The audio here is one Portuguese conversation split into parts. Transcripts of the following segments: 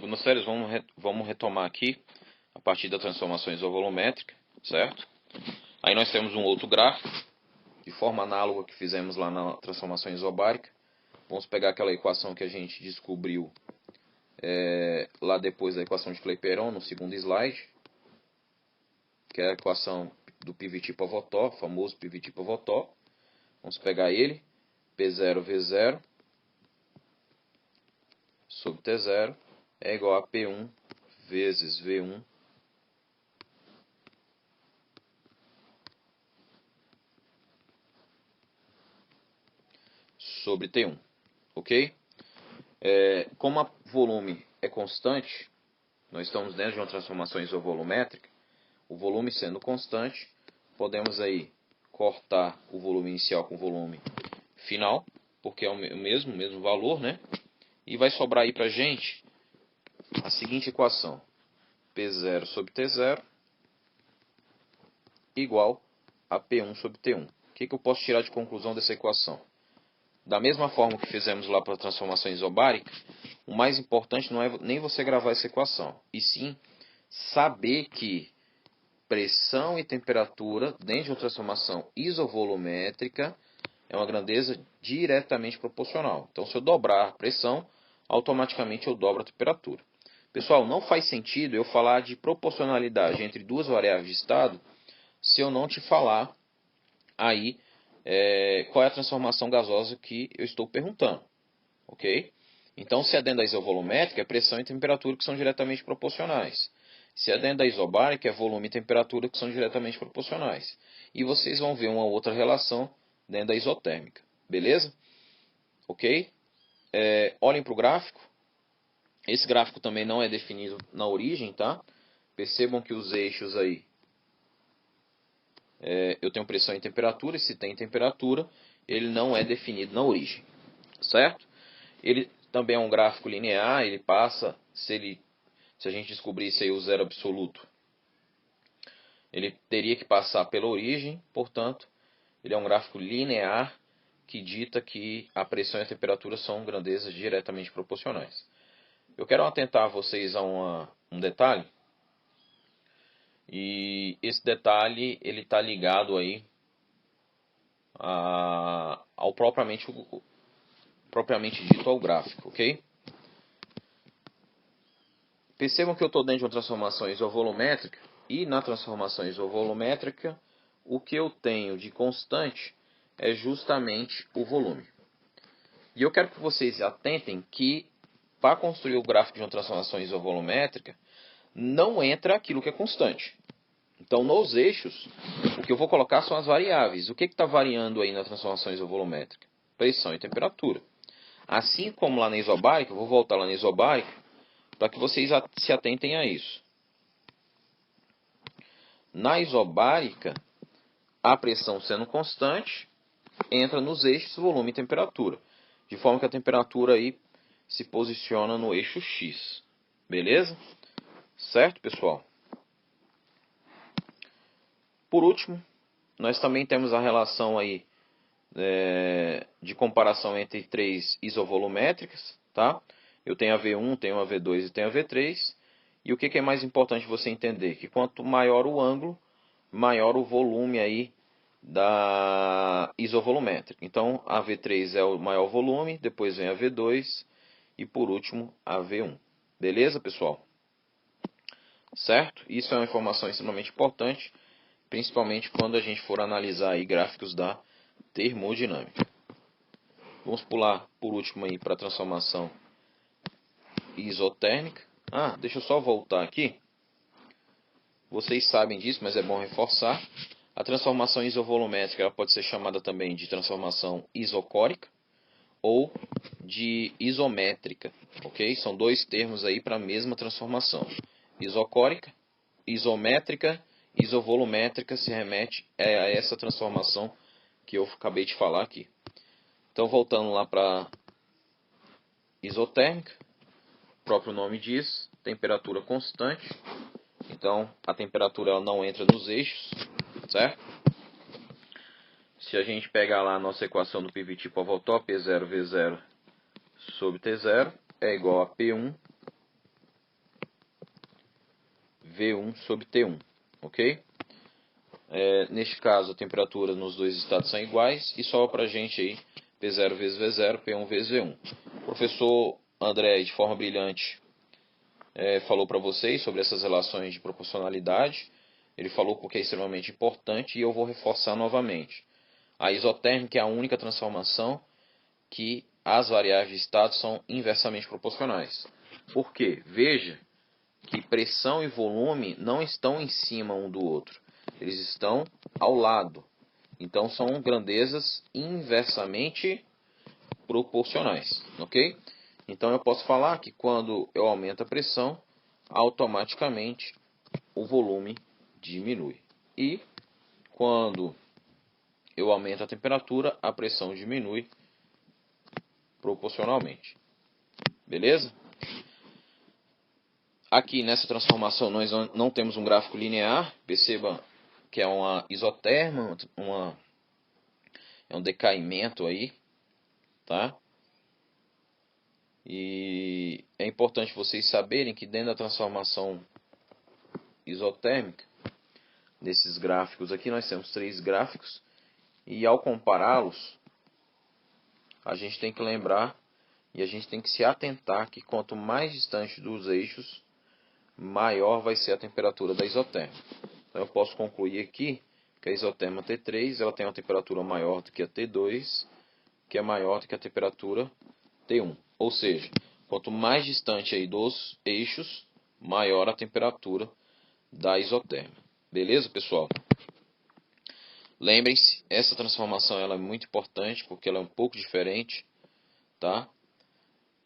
Segundas séries, vamos retomar aqui a partir da transformação isovolumétrica, certo? Aí nós temos um outro gráfico, de forma análoga que fizemos lá na transformação isobárica. Vamos pegar aquela equação que a gente descobriu lá depois da equação de Clapeyron, no segundo slide, que é a equação do Pivot-Pivotó, famoso Pivot-Pivotó. Vamos pegar ele, P0 V0 sobre T0 é igual a P1 vezes V1 sobre T1, ok? Como o volume é constante, nós estamos dentro de uma transformação isovolumétrica, o volume sendo constante, podemos aí cortar o volume inicial com o volume final, porque é o mesmo valor, né? E vai sobrar aí pra gente a seguinte equação: P0 sobre T0 igual a P1 sobre T1. O que eu posso tirar de conclusão dessa equação? Da mesma forma que fizemos lá para a transformação isobárica, o mais importante não é nem você gravar essa equação, e sim saber que pressão e temperatura dentro de uma transformação isovolumétrica é uma grandeza diretamente proporcional. Então, se eu dobrar a pressão, automaticamente eu dobro a temperatura. Pessoal, não faz sentido eu falar de proporcionalidade entre duas variáveis de estado se eu não te falar aí qual é a transformação gasosa que eu estou perguntando, ok? Então, se é dentro da isovolumétrica, é pressão e temperatura que são diretamente proporcionais. Se é dentro da isobárica, é volume e temperatura que são diretamente proporcionais. E vocês vão ver uma outra relação dentro da isotérmica, beleza? Ok? Olhem para o gráfico. Esse gráfico também não é definido na origem, tá? Percebam que os eixos aí, eu tenho pressão e temperatura, e se tem temperatura, ele não é definido na origem, certo? Ele também é um gráfico linear, ele passa, se a gente descobrisse aí o zero absoluto, ele teria que passar pela origem, portanto, ele é um gráfico linear que dita que a pressão e a temperatura são grandezas diretamente proporcionais. Eu quero atentar vocês a um detalhe, e esse detalhe ele está ligado aí ao propriamente dito ao gráfico, ok? Percebam que eu estou dentro de uma transformação isovolumétrica, e na transformação isovolumétrica o que eu tenho de constante é justamente o volume. E eu quero que vocês atentem que para construir o gráfico de uma transformação isovolumétrica não entra aquilo que é constante. Então, nos eixos, o que eu vou colocar são as variáveis. O que está variando aí na transformação isovolumétrica? Pressão e temperatura. Assim como lá na isobárica, eu vou voltar lá na isobárica para que vocês se atentem a isso. Na isobárica, a pressão sendo constante, entra nos eixos volume e temperatura. De forma que a temperatura aí se posiciona no eixo X. Beleza? Certo, pessoal? Por último, nós também temos a relação aí de comparação entre três isovolumétricas, tá? Eu tenho a V1, tenho a V2 e tenho a V3. E o que é mais importante você entender? Que quanto maior o ângulo, maior o volume aí da isovolumétrica. Então, a V3 é o maior volume, depois vem a V2 e por último a V1. Beleza, pessoal? Certo? Isso é uma informação extremamente importante, principalmente quando a gente for analisar aí gráficos da termodinâmica. Vamos pular por último aí para a transformação isotérmica. Deixa eu só voltar aqui. Vocês sabem disso, mas é bom reforçar. A transformação isovolumétrica ela pode ser chamada também de transformação isocórica ou de isométrica, ok? São dois termos aí para a mesma transformação. Isocórica, isométrica, isovolumétrica se remete a essa transformação que eu acabei de falar aqui. Então, voltando lá para isotérmica, o próprio nome diz, temperatura constante. Então, a temperatura ela não entra nos eixos, certo? Se a gente pegar lá a nossa equação do Pivot-Pivotó, P0 V0 sobre T0 é igual a P1 V1 sobre T1, ok? Neste caso, a temperatura nos dois estados são iguais e sobra para a gente aí P0 vezes V0, P1 vezes V1. O professor André, de forma brilhante, falou para vocês sobre essas relações de proporcionalidade. Ele falou porque é extremamente importante e eu vou reforçar novamente. A isotérmica é a única transformação que as variáveis de estado são inversamente proporcionais. Por quê? Veja que pressão e volume não estão em cima um do outro. Eles estão ao lado. Então são grandezas inversamente proporcionais, ok? Então eu posso falar que quando eu aumento a pressão, automaticamente o volume diminui. E quando eu aumento a temperatura, a pressão diminui proporcionalmente. Beleza? Aqui nessa transformação nós não temos um gráfico linear. Perceba que é uma isoterma, é um decaimento aí, tá? E é importante vocês saberem que dentro da transformação isotérmica, nesses gráficos aqui, nós temos 3 gráficos, e ao compará-los, a gente tem que lembrar e a gente tem que se atentar que quanto mais distante dos eixos, maior vai ser a temperatura da isoterma. Então eu posso concluir aqui que a isoterma T3 ela tem uma temperatura maior do que a T2, que é maior do que a temperatura T1. Ou seja, quanto mais distante aí dos eixos, maior a temperatura da isoterma. Beleza, pessoal? Lembrem-se, essa transformação ela é muito importante porque ela é um pouco diferente, tá?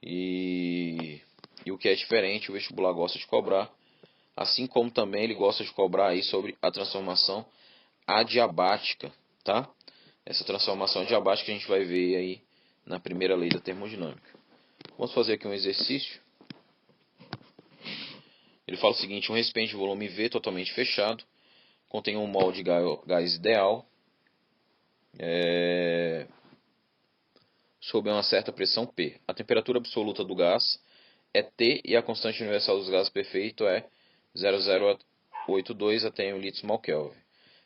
E o que é diferente, o vestibular gosta de cobrar, assim como também ele gosta de cobrar aí sobre a transformação adiabática, tá? Essa transformação adiabática a gente vai ver aí na primeira lei da termodinâmica. Vamos fazer aqui um exercício. Ele fala o seguinte: um recipiente de volume V totalmente fechado contém um mol de gás ideal sob uma certa pressão P. A temperatura absoluta do gás é T e a constante universal dos gases perfeito é 0,082 atm litros/Kelvin.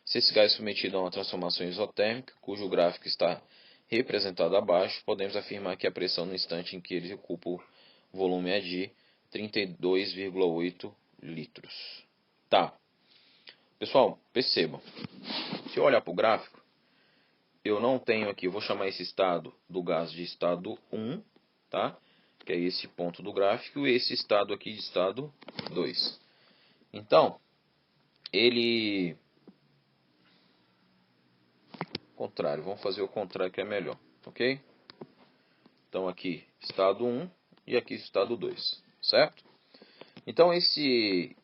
Se esse gás é submetido a uma transformação isotérmica, cujo gráfico está representado abaixo, podemos afirmar que a pressão no instante em que ele ocupa o volume é de 32,8 litros. Tá. Pessoal, percebam. Se eu olhar para o gráfico, eu não tenho aqui, eu vou chamar esse estado do gás de estado 1, tá? Que é esse ponto do gráfico, e esse estado aqui de estado 2. Então, ele... contrário, vamos fazer o contrário que é melhor, ok? Então aqui, estado 1 e aqui estado 2, certo? Então esse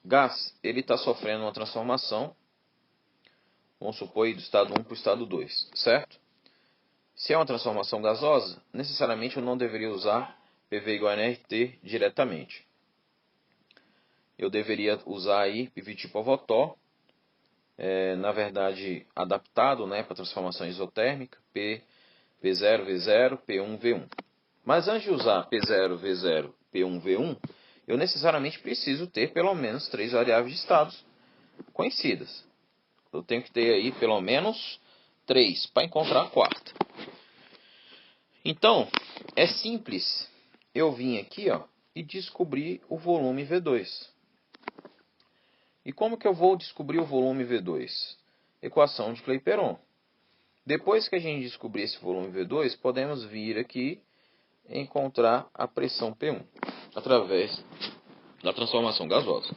gás, ele está sofrendo uma transformação, vamos supor, do estado 1 para o estado 2, certo? Se é uma transformação gasosa, necessariamente eu não deveria usar PV igual a nRT diretamente. Eu deveria usar aí PV tipo Avotó, na verdade adaptado, né, para transformação isotérmica, P0, V0, P1, V1. Mas antes de usar P0, V0, P1, V1, eu necessariamente preciso ter pelo menos 3 variáveis de estados conhecidas. Eu tenho que ter aí pelo menos 3 para encontrar a quarta. Então, é simples. Eu vim aqui, ó, e descobri o volume V2. E como que eu vou descobrir o volume V2? Equação de Clapeyron. Depois que a gente descobrir esse volume V2, podemos vir aqui e encontrar a pressão P1 através da transformação gasosa.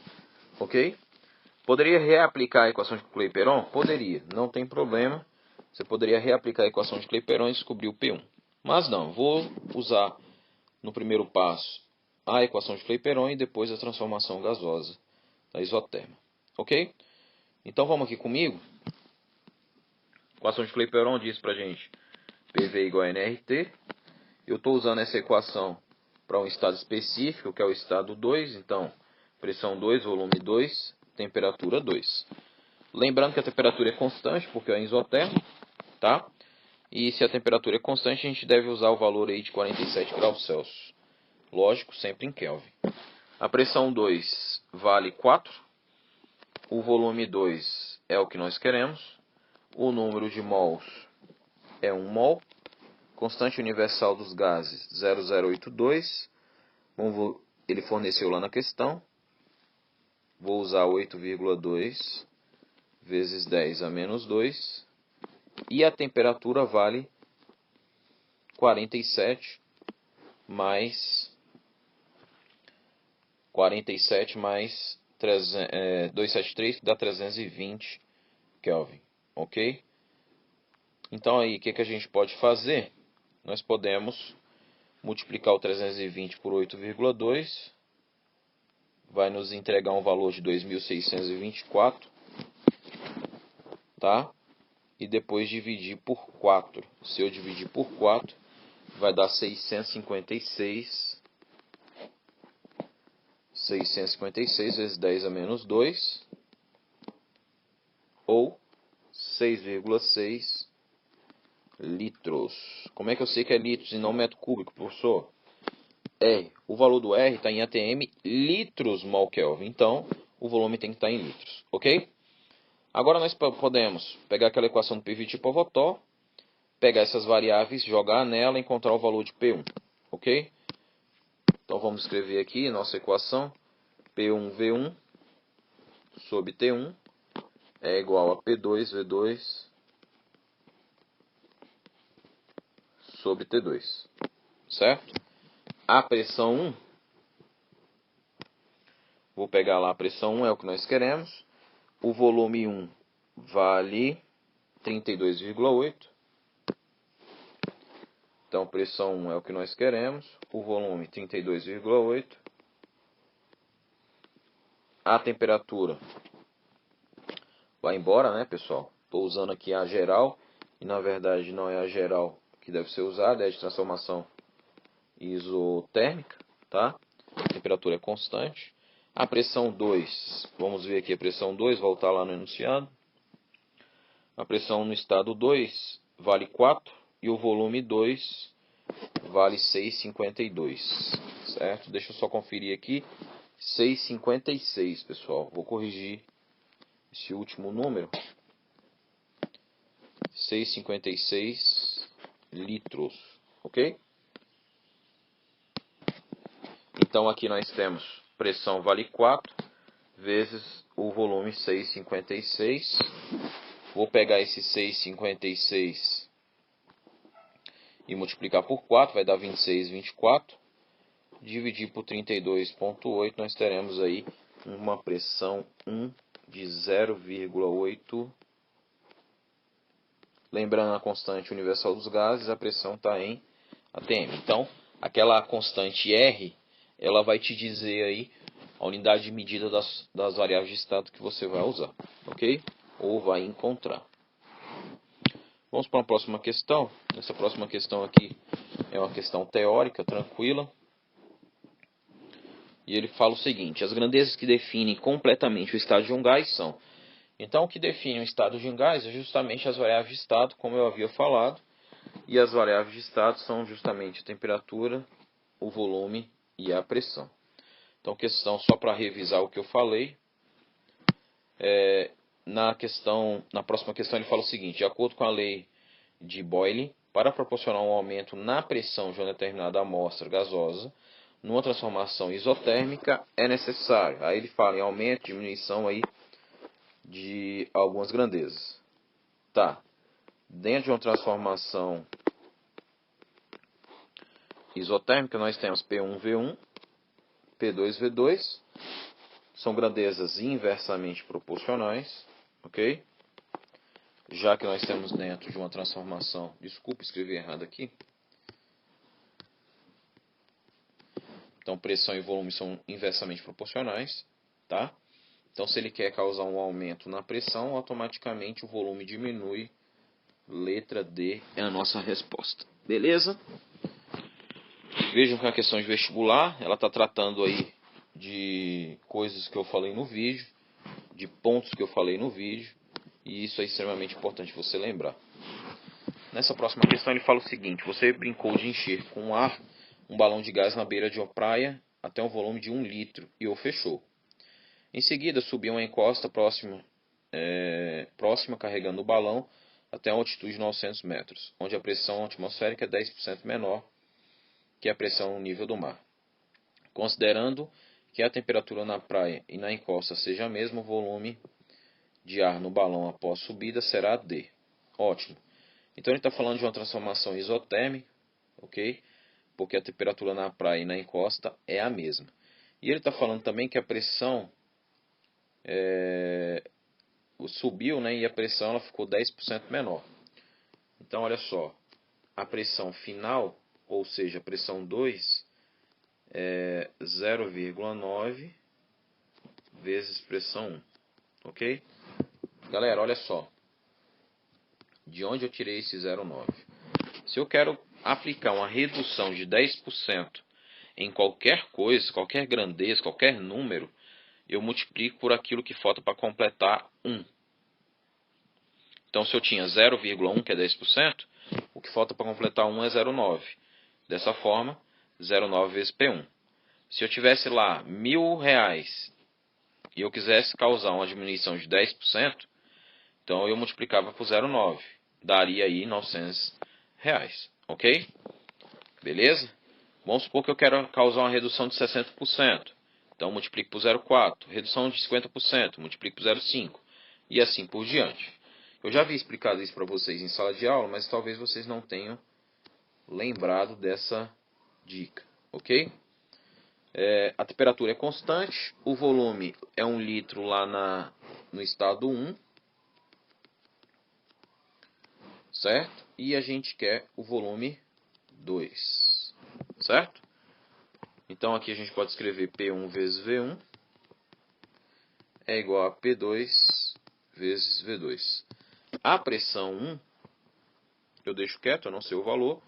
Ok? Poderia reaplicar a equação de Clapeyron? Poderia, não tem problema. Você poderia reaplicar a equação de Clapeyron e descobrir o P1. Mas não, vou usar no primeiro passo a equação de Clapeyron e depois a transformação gasosa da isoterma. Ok? Então vamos aqui comigo. A equação de Clapeyron diz pra gente PV igual a nRT. Eu estou usando essa equação para um estado específico, que é o estado 2. Então, pressão 2, volume 2, temperatura 2. Lembrando que a temperatura é constante, porque é isotermo, tá? E se a temperatura é constante, a gente deve usar o valor aí de 47 graus Celsius. Lógico, sempre em Kelvin. A pressão 2 vale 4. O volume 2 é o que nós queremos. O número de mols é 1 mol. Constante universal dos gases 0082. Ele forneceu lá na questão. Vou usar 8,2 vezes 10 a menos 2. E a temperatura vale 47 mais 273, que dá 320 Kelvin, ok? Então aí, o que a gente pode fazer? Nós podemos multiplicar o 320 por 8,2, vai nos entregar um valor de 2.624, tá? E depois dividir por 4. Se eu dividir por 4, vai dar 656. 656 vezes 10 a menos 2, ou 6,6 litros. Como é que eu sei que é litros e não metro cúbico, professor? R. O valor do R está em ATM, litros mol Kelvin. Então, o volume tem que estar em litros, ok? Agora nós podemos pegar aquela equação do Pivot-Povotor, pegar essas variáveis, jogar nela e encontrar o valor de P1, ok? Então vamos escrever aqui nossa equação. P1V1 sobre T1 é igual a P2V2 sobre T2, certo? A pressão 1, vou pegar lá a pressão 1, é o que nós queremos. O volume 1 vale 32,8. Então, pressão 1 é o que nós queremos. O volume 32,8. A temperatura vai embora, né, pessoal? Estou usando aqui a geral. E, na verdade, não é a geral que deve ser usada. É a de transformação isotérmica, tá? A temperatura é constante. A pressão 2, vamos ver aqui a pressão 2, voltar lá no enunciado. A pressão no estado 2 vale 4 e o volume 2 vale 6,52, certo? Deixa eu só conferir aqui, 6,56, pessoal. Vou corrigir esse último número. 6,56 litros, ok? Então aqui nós temos pressão vale 4 vezes o volume 6,56. Vou pegar esse 6,56 e multiplicar por 4, vai dar 26,24. Dividir por 32,8, nós teremos aí uma pressão 1 de 0,8. Lembrando a constante universal dos gases, a pressão está em ATM. Então, aquela constante R, ela vai te dizer aí a unidade de medida das variáveis de estado que você vai usar, ok? Ou vai encontrar. Vamos para a próxima questão. Essa próxima questão aqui é uma questão teórica, tranquila. E ele fala o seguinte: as grandezas que definem completamente o estado de um gás são... Então, o que define o estado de um gás é justamente as variáveis de estado, como eu havia falado. E as variáveis de estado são justamente a temperatura, o volume e a pressão. Então, questão só para revisar o que eu falei. Na próxima questão ele fala o seguinte: de acordo com a lei de Boyle, para proporcionar um aumento na pressão de uma determinada amostra gasosa, numa transformação isotérmica é necessário. Aí ele fala em aumento, diminuição aí de algumas grandezas. Tá. Dentro de uma transformação isotérmica nós temos P1V1, P2V2, são grandezas inversamente proporcionais, ok? Já que nós temos dentro de uma transformação, desculpa, escrevi errado aqui. Então, pressão e volume são inversamente proporcionais, tá? Então, se ele quer causar um aumento na pressão, automaticamente o volume diminui. Letra D é a nossa resposta. Beleza? Vejam que é uma questão de vestibular, ela está tratando aí de coisas que eu falei no vídeo, de pontos que eu falei no vídeo, e isso é extremamente importante você lembrar. Nessa próxima questão ele fala o seguinte: você brincou de encher com ar um balão de gás na beira de uma praia até um volume de 1 litro e o fechou. Em seguida, subiu uma encosta próxima carregando o balão até uma altitude de 900 metros, onde a pressão atmosférica é 10% menor que a pressão no nível do mar. Considerando que a temperatura na praia e na encosta seja a mesma, o volume de ar no balão após subida será D. Ótimo. Então ele está falando de uma transformação isotérmica, ok? Porque a temperatura na praia e na encosta é a mesma. E ele está falando também que a pressão subiu, né? E a pressão ela ficou 10% menor. Então olha só, a pressão final, ou seja, a pressão 2, é 0,9 vezes pressão 1, ok? Galera, olha só, de onde eu tirei esse 0,9? Se eu quero aplicar uma redução de 10% em qualquer coisa, qualquer grandeza, qualquer número, eu multiplico por aquilo que falta para completar 1. Então, se eu tinha 0,1, que é 10%, o que falta para completar 1 é 0,9. Dessa forma, 0,9 vezes P1. Se eu tivesse lá R$1.000 e eu quisesse causar uma diminuição de 10%, então eu multiplicava por 0,9. Daria aí R$900. Ok? Beleza? Vamos supor que eu quero causar uma redução de 60%. Então multiplico por 0,4. Redução de 50%. Multiplico por 0,5. E assim por diante. Eu já havia explicado isso para vocês em sala de aula, mas talvez vocês não tenham lembrado dessa dica. Ok? A temperatura é constante. O volume é 1 litro lá no estado 1. Certo? E a gente quer o volume 2. Certo? Então aqui a gente pode escrever P1 vezes V1 é igual a P2 vezes V2. A pressão 1, eu deixo quieto, eu não sei o valor.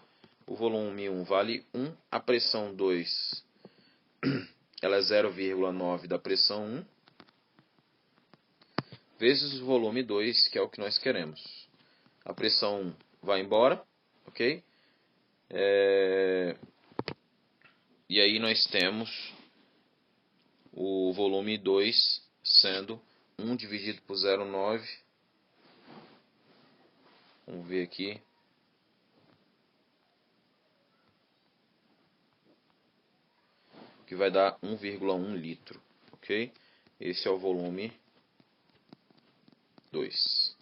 O volume 1 vale 1. A pressão 2, ela é 0,9 da pressão 1. Vezes o volume 2, que é o que nós queremos. A pressão 1 vai embora, ok? E aí nós temos o volume 2 sendo 1 dividido por 0,9. Vamos ver aqui. Que vai dar 1,1 litro, ok? Esse é o volume 2.